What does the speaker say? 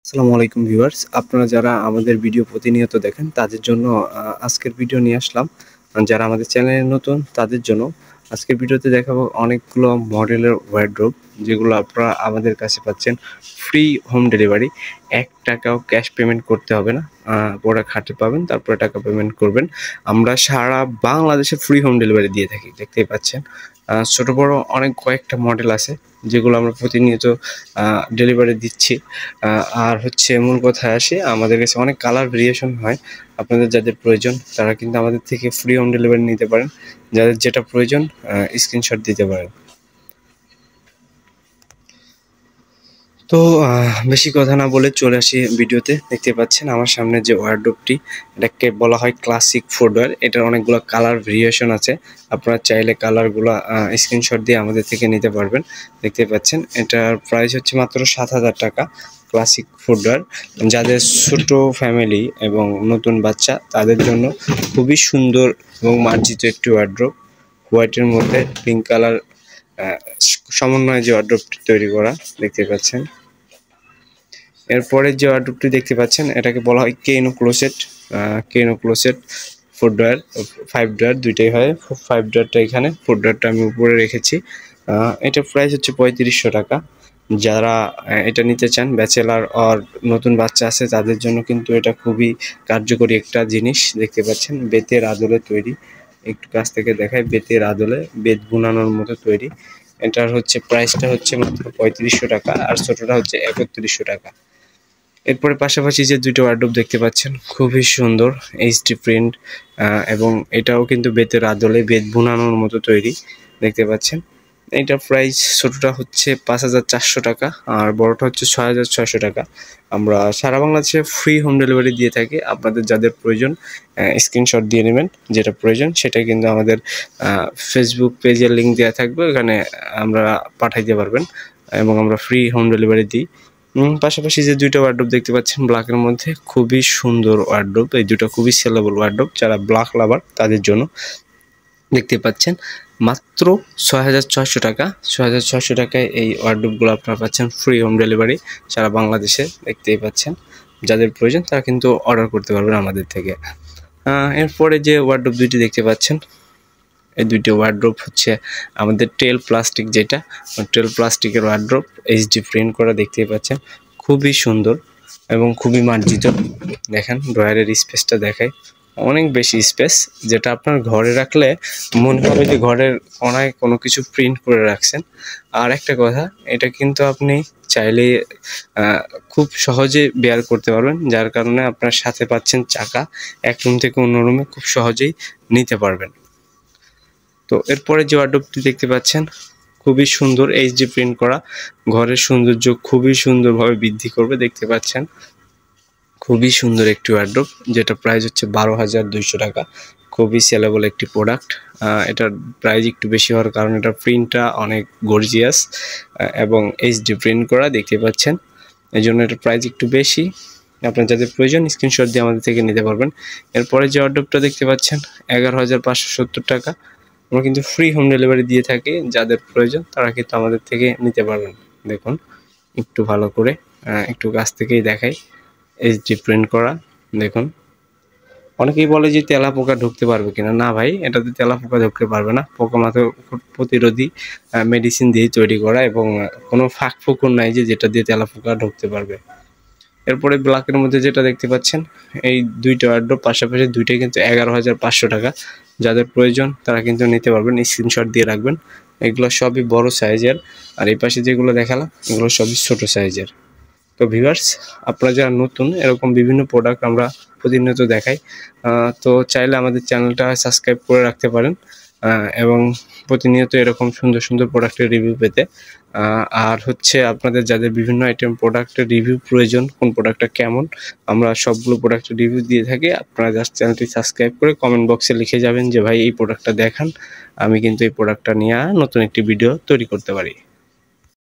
আসসালামু আলাইকুম ভিউয়ার্স, আপনারা যারা আমাদের ভিডিও প্রতিনিয়ত দেখেন তাদের জন্য আজকের ভিডিও নিয়ে আসলাম। যারা আমাদের চ্যানেলে নতুন তাদের জন্য আজকের ভিডিওতে দেখাবো অনেকগুলো মডেলের ওয়ারড্রোব, যেগুলো আপনারা আমাদের কাছে পাচ্ছেন ফ্রি হোম ডেলিভারি। 1 টাকাও ক্যাশ পেমেন্ট করতে হবে না, প্রোডাক্ট হাতে পাবেন তারপরে টাকা পেমেন্ট করবেন। আমরা সারা বাংলাদেশে ফ্রি হোম ডেলিভারি দিয়ে থাকি, দেখতেই পাচ্ছেন। ছোট বড় অনেক কয়েকটা মডেল আছে যেগুলো আমরা প্রতিনিয়ত ডেলিভারি দিচ্ছি। আর হচ্ছে মূল কথায় আসি, আমাদের কাছে অনেক কালার ভেরিয়েশন হয়। আপনাদের যাদের প্রয়োজন তারা কিন্তু আমাদের থেকে ফ্রি হোম ডেলিভারি নিতে পারেন। যাদের যেটা প্রয়োজন স্ক্রিনশট দিতে পারেন। তো বেশি কথা না বলে চলে আসি ভিডিওতে। দেখতে পাচ্ছেন আমার সামনে যে ওয়ারড্রোবটি, এটাকে বলা হয় ক্লাসিক ফুটওয়্যার। এটার অনেকগুলো কালার ভেরিয়েশন আছে, আপনারা চাইলে কালারগুলো স্ক্রিনশট দিয়ে আমাদের থেকে নিতে পারবেন। দেখতে পাচ্ছেন এটার প্রাইস হচ্ছে মাত্র 7,000 টাকা। ক্লাসিক ফুটওয়্যার, যাদের ছোট ফ্যামিলি এবং নতুন বাচ্চা তাদের জন্য খুবই সুন্দর এবং মার্জিত একটি ওয়ারড্রোব। হোয়াইটের মধ্যে পিঙ্ক কালার সমন্বয়ে যে ওয়ারড্রোবটি তৈরি করা, দেখতে পাচ্ছেন। এরপরে যে ওয়ারড্রোবটি দেখতে পাচ্ছেন এটাকে বলা হয় কেইনো ক্লোসেট। কেইনো ক্লোসেট ফুটওয়্যার, 5 ড্রয়ার দুইটাই হয়। 5 ড্রয়ারটা এখানে, 4 ড্রয়ারটা আমি উপরে রেখেছি। এটা প্রাইস হচ্ছে 3500 টাকা। যারা এটা নিতে চান, ব্যাচেলার আর নতুন বাচ্চা আছে তাদের জন্য কিন্তু এটা খুবই কার্যকরী একটা জিনিস। দেখতে পাচ্ছেন বেতের আদলে তৈরি, একটু কাছ থেকে দেখায়, বেতের আদলে বেত বুনানোর মতো তৈরি। এটার হচ্ছে প্রাইসটা হচ্ছে মাত্র 3500 টাকা, আর ছোটটা হচ্ছে 3100 টাকা। এরপরে পাশাপাশি যে দুটো ওয়ারড্রোব দেখতে পাচ্ছেন খুবই সুন্দর, এইচডি প্রিন্ট, এবং এটাও কিন্তু বেতের আদলে বেত বুনানোর মতো তৈরি, দেখতে পাচ্ছেন। এইটার প্রাইস ছোটটা হচ্ছে 5400 টাকা আর বড়টা হচ্ছে 6600 টাকা। আমরা সারা বাংলাদেশে ফ্রি হোম ডেলিভারি দিয়ে থাকি। আপনাদের যাদের প্রয়োজন স্ক্রিনশট দিয়ে নেবেন, যেটা প্রয়োজন সেটা কিন্তু আমাদের ফেসবুক পেজের লিঙ্ক দেওয়া থাকবে, ওখানে আমরা পাঠাইতে পারবেন এবং আমরা ফ্রি হোম ডেলিভারি দিই। পাশাপাশি যে দুইটা ওয়ারড্রোব দেখতে পাচ্ছেন ব্ল্যাকের মধ্যে, খুবই সুন্দর ওয়ারড্রোব। এই দুটো খুবই সেলেবল ওয়ারড্রোব, যারা ব্ল্যাক লাভার তাদের জন্য। দেখতে পাচ্ছেন মাত্র 6600 টাকা। 6600 টাকায় এই ওয়ারড্রোবগুলো আপনারা পাচ্ছেন ফ্রি হোম ডেলিভারি সারা বাংলাদেশে। দেখতেই পাচ্ছেন, যাদের প্রয়োজন তারা কিন্তু অর্ডার করতে পারবেন আমাদের থেকে। এরপরে যে ওয়ারড্রোব দুইটি দেখতে পাচ্ছেন, এই দুইটি ওয়ারড্রোব হচ্ছে আমাদের টেল প্লাস্টিক, যেটা টেল প্লাস্টিকের ওয়ারড্রোব, এইচডি প্রিন্ট করা, দেখতেই পাচ্ছেন খুবই সুন্দর এবং খুবই মার্জিত। দেখেন ড্রয়ারের স্পেসটা দেখায়, অনেক বেশি স্পেস, যেটা আপনার ঘরে রাখলে মনে হবে যে ঘরের কোনায় কোনো কিছু প্রিন্ট করে রাখছেন। আর একটা কথা, এটা কিন্তু আপনি চাইলে খুব সহজে বেয়ার করতে পারবেন, যার কারণে আপনার সাথে পাচ্ছেন চাকা, এক রুম থেকে অন্য রুমে খুব সহজেই নিতে পারবেন। তো এরপরে যে ওয়ারড্রোবটি দেখতে পাচ্ছেন খুবই সুন্দর, এইচডি প্রিন্ট করা, ঘরের সৌন্দর্য খুবই সুন্দরভাবে বৃদ্ধি করবে। দেখতে পাচ্ছেন খুবই সুন্দর একটি ওয়ারড্রোব, যেটা প্রাইস হচ্ছে 12,200 টাকা। খুবই সেলেবল একটি প্রোডাক্ট। এটার প্রাইস একটু বেশি হওয়ার কারণ এটার প্রিন্টটা অনেক গর্জিয়াস এবং এইচডি প্রিন্ট করা, দেখতে পাচ্ছেন, এই জন্য এটার প্রাইস একটু বেশি। আপনার যাদের প্রয়োজন স্ক্রিনশট দিয়ে আমাদের থেকে নিতে পারবেন। এরপরে যে ওয়ারড্রোবটা দেখতে পাচ্ছেন 11,570 টাকা। আমরা কিন্তু ফ্রি হোম ডেলিভারি দিয়ে থাকি, যাদের প্রয়োজন তারা কিন্তু আমাদের থেকে নিতে পারবেন। দেখুন একটু ভালো করে, একটু কাছ থেকেই দেখাই, এইচডি প্রিন্ট করা। দেখুন, অনেকেই বলে যে তেলাপোকা ঢুকতে পারবে কিনা। না ভাই, এটাতে তেলাপোকা ঢুকতে পারবে না। পোকামাকড় প্রতিরোধী মেডিসিন দিয়ে তৈরি করা এবং কোনো ফাঁক ফোকর নাই যে যেটা দিয়ে তেলাপোকা ঢুকতে পারবে। এরপরে ব্ল্যাকের মধ্যে যেটা দেখতে পাচ্ছেন, এই দুইটা ওয়ারড্রোব পাশাপাশি দুইটাই কিন্তু 11,500 টাকা। যাদের প্রয়োজন তারা কিন্তু নিতে পারবেন, স্ক্রিনশট দিয়ে রাখবেন। এগুলো সবই বড় সাইজের, আর এই পাশে যেগুলো দেখালাম এগুলো সবই ছোট সাইজের। তো ভিউয়ার্স, আপনারা যারা নতুন, এরকম বিভিন্ন প্রোডাক্ট আমরা প্রতিনিয়ত দেখাই। তো চাইলে আমাদের চ্যানেলটা সাবস্ক্রাইব করে রাখতে পারেন এবং প্রতিনিয়ত এরকম সুন্দর সুন্দর প্রোডাক্টের রিভিউ পেতে। আর হচ্ছে আপনাদের যাদের বিভিন্ন আইটেম প্রোডাক্টের রিভিউ প্রয়োজন, কোন প্রোডাক্টটা কেমন, আমরা সবগুলো প্রোডাক্টের রিভিউ দিয়ে থাকি। আপনারা জাস্ট চ্যানেলটি সাবস্ক্রাইব করে কমেন্ট বক্সে লিখে যাবেন যে ভাই এই প্রোডাক্টটা দেখান, আমি কিন্তু এই প্রোডাক্টটা নিয়ে নতুন একটি ভিডিও তৈরি করতে পারি।